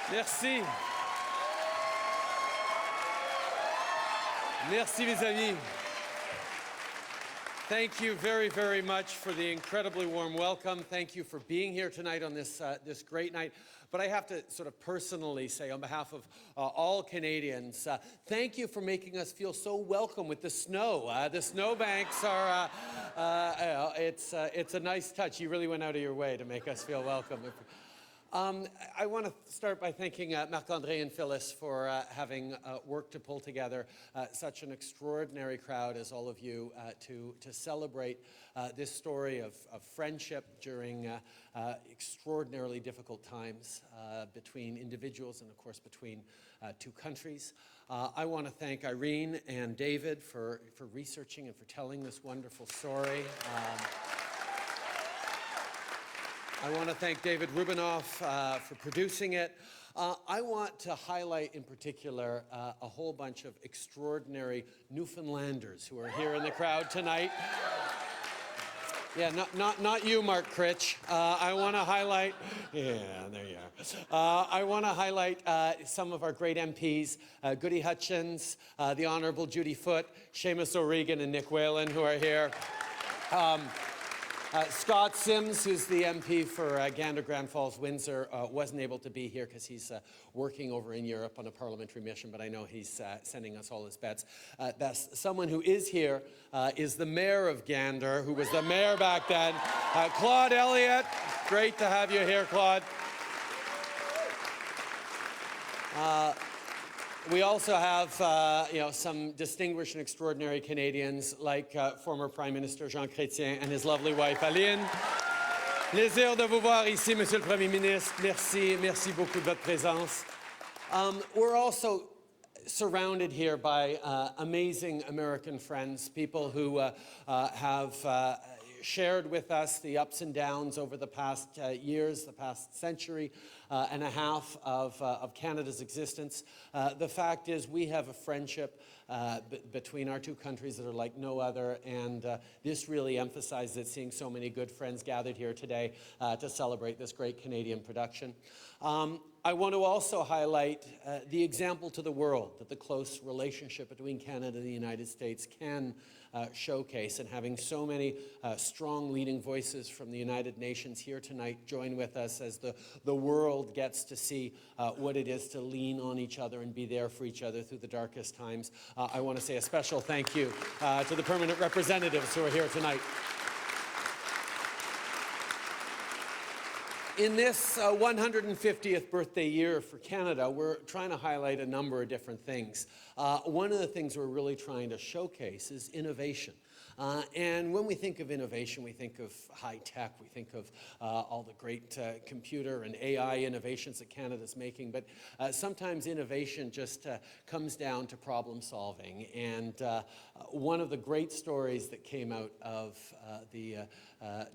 Merci. Merci, mes amis. Thank you very, very much for the incredibly warm welcome. Thank you for being here tonight on this great night. But I have to sort of personally say, on behalf of all Canadians, thank you for making us feel so welcome with the snow. The snowbanks are, it's a nice touch. You really went out of your way to make us feel welcome. I want to start by thanking Marc-André and Phyllis for having worked to pull together such an extraordinary crowd as all of you to celebrate this story of friendship during extraordinarily difficult times between individuals and, of course, between two countries. I want to thank Irene and David for researching and for telling this wonderful story. I want to thank David Rubinoff for producing it. I want to highlight in particular a whole bunch of extraordinary Newfoundlanders who are here in the crowd tonight. Yeah, not you, Mark Critch. I want to highlight, yeah, there you are. I want to highlight some of our great MPs, Goody Hutchins, the Honourable Judy Foote, Seamus O'Regan and Nick Whalen, who are here. Scott Sims, who's the MP for Gander, Grand Falls, Windsor, wasn't able to be here because he's working over in Europe on a parliamentary mission, but I know he's sending us all his best. Someone who is here is the mayor of Gander, who was the mayor back then, Claude Elliott. Great to have you here, Claude. We also have, some distinguished and extraordinary Canadians, like former Prime Minister Jean Chrétien and his lovely wife, Aline. Plaisir de vous voir ici, Monsieur le Premier Ministre. Merci beaucoup de votre présence. We're also surrounded here by amazing American friends, people who have shared with us the ups and downs over the past years, the past century and a half of Canada's existence. The fact is we have a friendship between our two countries that are like no other, and this really emphasizes it, seeing so many good friends gathered here today to celebrate this great Canadian production. I want to also highlight the example to the world that the close relationship between Canada and the United States can showcase, and having so many strong leading voices from the United Nations here tonight join with us as the world gets to see what it is to lean on each other and be there for each other through the darkest times. I want to say a special thank you to the permanent representatives who are here tonight. In this 150th birthday year for Canada, we're trying to highlight a number of different things. One of the things we're really trying to showcase is innovation. And when we think of innovation, we think of high tech, we think of all the great computer and AI innovations that Canada's making, but sometimes innovation just comes down to problem solving. And one of the great stories that came out of the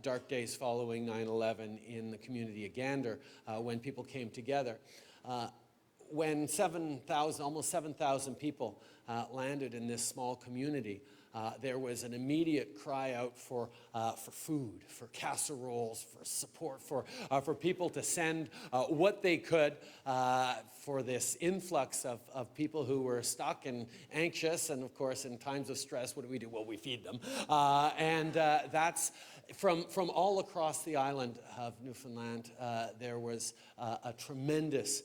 dark days following 9/11 in the community of Gander, when people came together, when almost 7,000 people landed in this small community, there was an immediate cry out for food, for casseroles, for support, for people to send what they could for this influx of people who were stuck and anxious. And of course, in times of stress, what do? Well, we feed them. And that's from all across the island of Newfoundland. There was a tremendous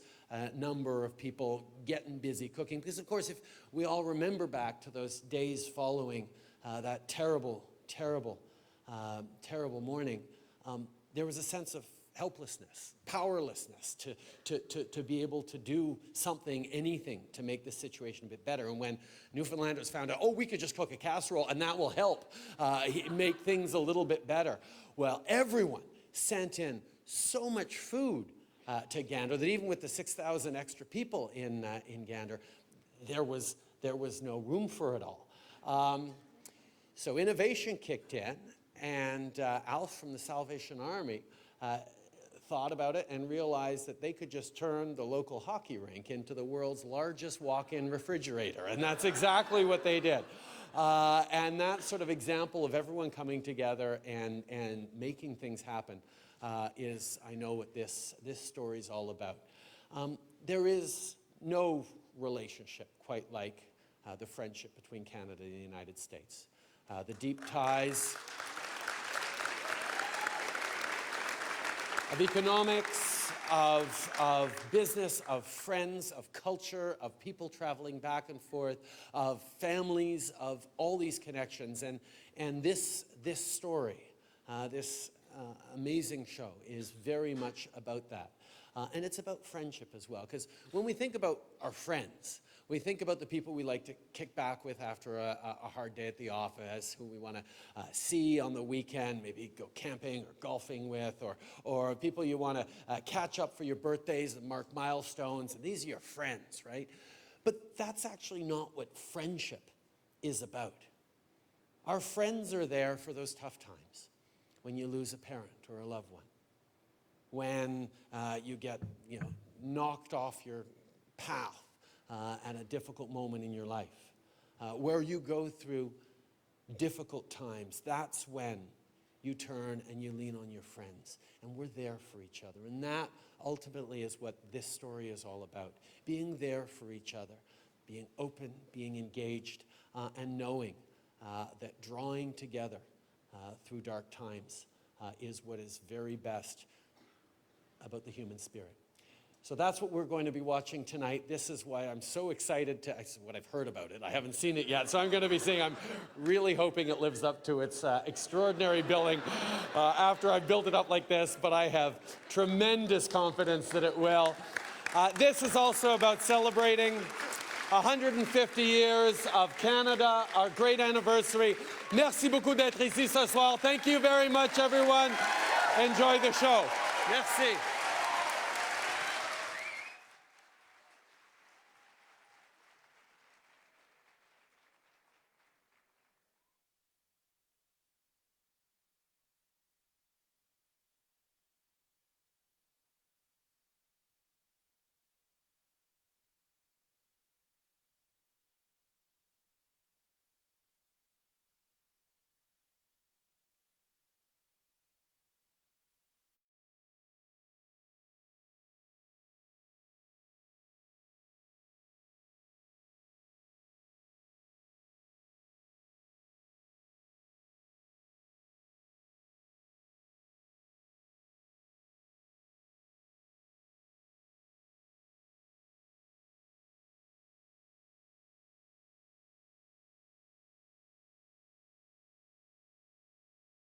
number of people getting busy cooking. Because, of course, if we all remember back to those days following that terrible morning, there was a sense of helplessness, powerlessness to be able to do something, anything, to make the situation a bit better. And when Newfoundlanders found out, we could just cook a casserole and that will help make things a little bit better. Well, everyone sent in so much food to Gander that even with the 6,000 extra people in Gander, there was no room for it all. So innovation kicked in, and Alf from the Salvation Army thought about it and realized that they could just turn the local hockey rink into the world's largest walk-in refrigerator, and that's exactly what they did. And that sort of example of everyone coming together and making things happen is, I know, what this story is all about. there is no relationship quite like the friendship between Canada and the United States. The deep ties of economics, of business, of friends, of culture, of people traveling back and forth, of families, of all these connections. And this story, this amazing show is very much about that. And it's about friendship as well, because when we think about our friends, we think about the people we like to kick back with after a hard day at the office, who we want to see on the weekend, maybe go camping or golfing with, or people you want to catch up for your birthdays and mark milestones. And these are your friends, right? But that's actually not what friendship is about. Our friends are there for those tough times, when you lose a parent or a loved one, when you get knocked off your path at a difficult moment in your life, where you go through difficult times. That's when you turn and you lean on your friends, and we're there for each other. And that ultimately is what this story is all about, being there for each other, being open, being engaged, and knowing that drawing together through dark times is what is very best about the human spirit. So that's what we're going to be watching tonight. This is why I'm so excited to, what I've heard about it. I haven't seen it yet, so I'm going to be seeing, I'm really hoping it lives up to its extraordinary billing after I've built it up like this, but I have tremendous confidence that it will. This is also about celebrating 150 years of Canada, our great anniversary. Merci beaucoup d'être ici ce soir. Thank you very much, everyone. Enjoy the show. Merci.